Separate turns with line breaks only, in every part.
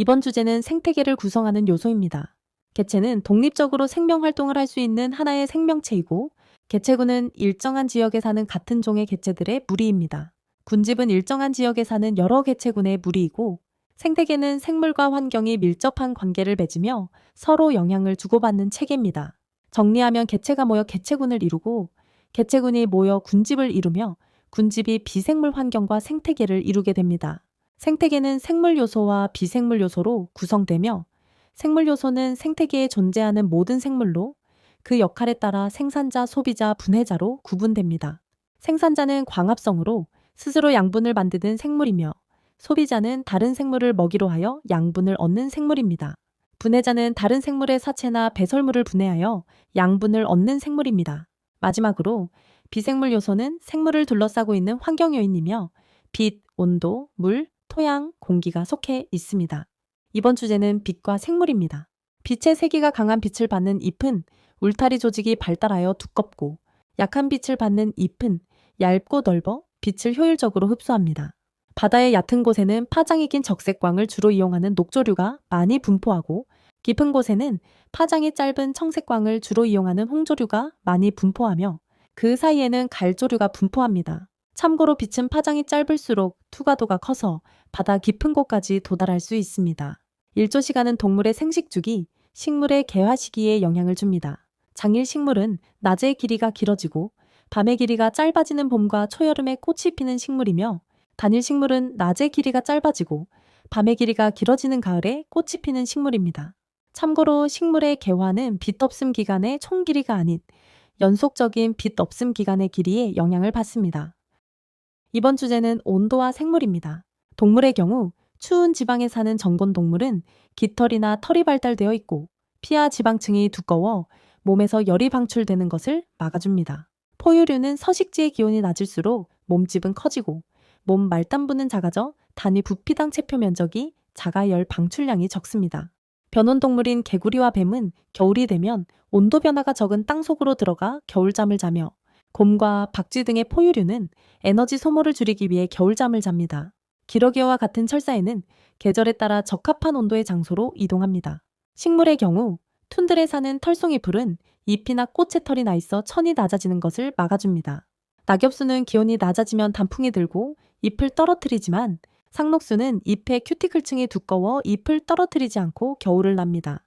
이번 주제는 생태계를 구성하는 요소입니다. 개체는 독립적으로 생명 활동을 할 수 있는 하나의 생명체이고, 개체군은 일정한 지역에 사는 같은 종의 개체들의 무리입니다. 군집은 일정한 지역에 사는 여러 개체군의 무리이고, 생태계는 생물과 환경이 밀접한 관계를 맺으며 서로 영향을 주고받는 체계입니다. 정리하면 개체가 모여 개체군을 이루고, 개체군이 모여 군집을 이루며 군집이 비생물 환경과 생태계를 이루게 됩니다. 생태계는 생물 요소와 비생물 요소로 구성되며, 생물 요소는 생태계에 존재하는 모든 생물로 그 역할에 따라 생산자, 소비자, 분해자로 구분됩니다. 생산자는 광합성으로 스스로 양분을 만드는 생물이며, 소비자는 다른 생물을 먹이로 하여 양분을 얻는 생물입니다. 분해자는 다른 생물의 사체나 배설물을 분해하여 양분을 얻는 생물입니다. 마지막으로 비생물 요소는 생물을 둘러싸고 있는 환경 요인이며, 빛, 온도, 물, 토양, 공기가 속해 있습니다. 이번 주제는 빛과 생물입니다. 빛의 세기가 강한 빛을 받는 잎은 울타리 조직이 발달하여 두껍고, 약한 빛을 받는 잎은 얇고 넓어 빛을 효율적으로 흡수합니다. 바다의 얕은 곳에는 파장이 긴 적색광을 주로 이용하는 녹조류가 많이 분포하고, 깊은 곳에는 파장이 짧은 청색광을 주로 이용하는 홍조류가 많이 분포하며, 그 사이에는 갈조류가 분포합니다. 참고로 빛은 파장이 짧을수록 투과도가 커서 바다 깊은 곳까지 도달할 수 있습니다. 일조 시간은 동물의 생식 주기, 식물의 개화 시기에 영향을 줍니다. 장일 식물은 낮의 길이가 길어지고 밤의 길이가 짧아지는 봄과 초여름에 꽃이 피는 식물이며, 단일 식물은 낮의 길이가 짧아지고 밤의 길이가 길어지는 가을에 꽃이 피는 식물입니다. 참고로 식물의 개화는 빛 없음 기간의 총 길이가 아닌 연속적인 빛 없음 기간의 길이에 영향을 받습니다. 이번 주제는 온도와 생물입니다. 동물의 경우 추운 지방에 사는 정본 동물은 깃털이나 털이 발달되어 있고, 피하 지방층이 두꺼워 몸에서 열이 방출되는 것을 막아줍니다. 포유류는 서식지의 기온이 낮을수록 몸집은 커지고, 몸 말단부는 작아져 단위 부피당 체표 면적이 작아 열 방출량이 적습니다. 변온동물인 개구리와 뱀은 겨울이 되면 온도 변화가 적은 땅속으로 들어가 겨울잠을 자며, 곰과 박쥐 등의 포유류는 에너지 소모를 줄이기 위해 겨울잠을 잡니다. 기러기와 같은 철사에는 계절에 따라 적합한 온도의 장소로 이동합니다. 식물의 경우 툰드레에 사는 털송이풀은 잎이나 꽃에 털이 나 있어 천이 낮아지는 것을 막아줍니다. 낙엽수는 기온이 낮아지면 단풍이 들고 잎을 떨어뜨리지만, 상록수는 잎의 큐티클층이 두꺼워 잎을 떨어뜨리지 않고 겨울을 납니다.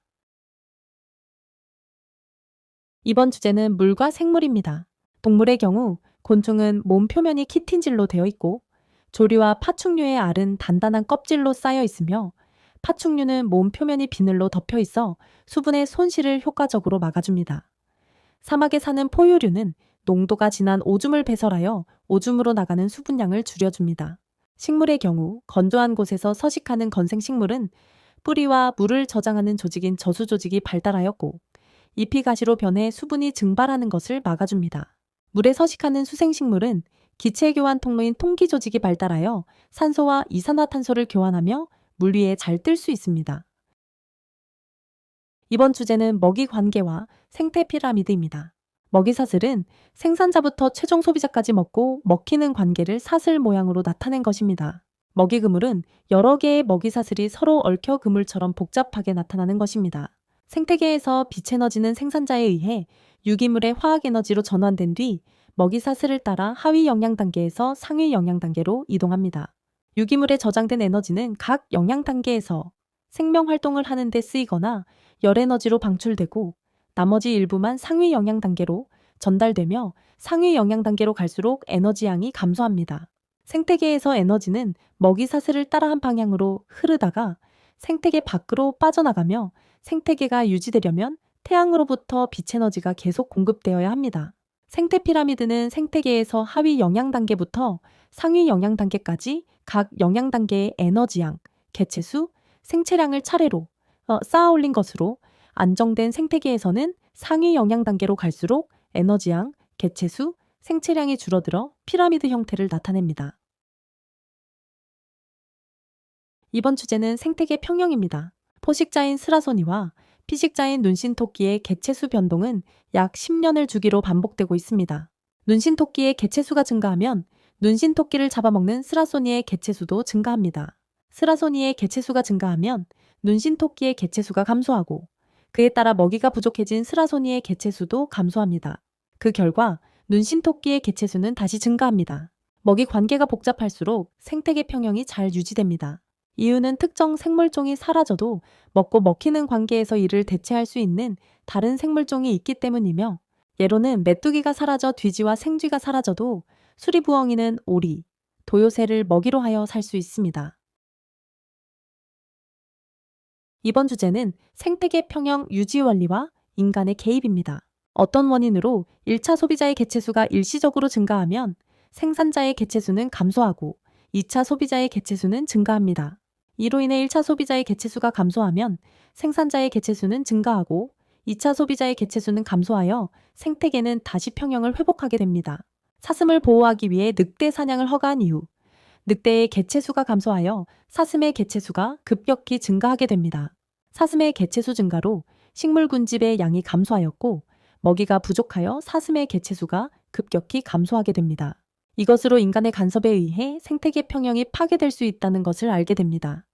이번 주제는 물과 생물입니다. 동물의 경우 곤충은 몸 표면이 키틴질로 되어 있고, 조류와 파충류의 알은 단단한 껍질로 쌓여 있으며, 파충류는 몸 표면이 비늘로 덮여 있어 수분의 손실을 효과적으로 막아줍니다. 사막에 사는 포유류는 농도가 진한 오줌을 배설하여 오줌으로 나가는 수분량을 줄여줍니다. 식물의 경우 건조한 곳에서 서식하는 건생식물은 뿌리와 물을 저장하는 조직인 저수 조직이 발달하였고, 잎이 가시로 변해 수분이 증발하는 것을 막아줍니다. 물에 서식하는 수생식물은 기체 교환 통로인 통기 조직이 발달하여 산소와 이산화탄소를 교환하며 물 위에 잘 뜰 수 있습니다. 이번 주제는 먹이 관계와 생태 피라미드입니다. 먹이 사슬은 생산자부터 최종 소비자까지 먹고 먹히는 관계를 사슬 모양으로 나타낸 것입니다. 먹이 그물은 여러 개의 먹이 사슬이 서로 얽혀 그물처럼 복잡하게 나타나는 것입니다. 생태계에서 빛 에너지는 생산자에 의해 유기물의 화학 에너지로 전환된 뒤 먹이 사슬을 따라 하위 영양 단계에서 상위 영양 단계로 이동합니다. 유기물에 저장된 에너지는 각 영양 단계에서 생명 활동을 하는 데 쓰이거나 열 에너지로 방출되고, 나머지 일부만 상위 영양 단계로 전달되며, 상위 영양 단계로 갈수록 에너지 양이 감소합니다. 생태계에서 에너지는 먹이 사슬을 따라 한 방향으로 흐르다가 생태계 밖으로 빠져나가며, 생태계가 유지되려면 태양으로부터 빛 에너지가 계속 공급되어야 합니다. 생태 피라미드는 생태계에서 하위 영양 단계부터 상위 영양 단계까지 각 영양 단계의 에너지양, 개체수, 생체량을 차례로 쌓아 올린 것으로, 안정된 생태계에서는 상위 영양 단계로 갈수록 에너지양, 개체수, 생체량이 줄어들어 피라미드 형태를 나타냅니다. 이번 주제는 생태계 평형입니다. 포식자인 스라소니와 피식자인 눈신토끼의 개체수 변동은 약 10년을 주기로 반복되고 있습니다. 눈신토끼의 개체수가 증가하면 눈신토끼를 잡아먹는 스라소니의 개체수도 증가합니다. 스라소니의 개체수가 증가하면 눈신토끼의 개체수가 감소하고 그에 따라 먹이가 부족해진 스라소니의 개체수도 감소합니다. 그 결과 눈신토끼의 개체수는 다시 증가합니다. 먹이 관계가 복잡할수록 생태계 평형이 잘 유지됩니다. 이유는 특정 생물종이 사라져도 먹고 먹히는 관계에서 이를 대체할 수 있는 다른 생물종이 있기 때문이며, 예로는 메뚜기가 사라져 뒤지와 생쥐가 사라져도 수리부엉이는 오리, 도요새를 먹이로 하여 살 수 있습니다. 이번 주제는 생태계 평형 유지 원리와 인간의 개입입니다. 어떤 원인으로 1차 소비자의 개체수가 일시적으로 증가하면 생산자의 개체수는 감소하고 2차 소비자의 개체수는 증가합니다. 이로 인해 1차 소비자의 개체수가 감소하면 생산자의 개체수는 증가하고 2차 소비자의 개체수는 감소하여 생태계는 다시 평형을 회복하게 됩니다. 사슴을 보호하기 위해 늑대 사냥을 허가한 이후 늑대의 개체수가 감소하여 사슴의 개체수가 급격히 증가하게 됩니다. 사슴의 개체수 증가로 식물 군집의 양이 감소하였고 먹이가 부족하여 사슴의 개체수가 급격히 감소하게 됩니다. 이것으로 인간의 간섭에 의해 생태계 평형이 파괴될 수 있다는 것을 알게 됩니다.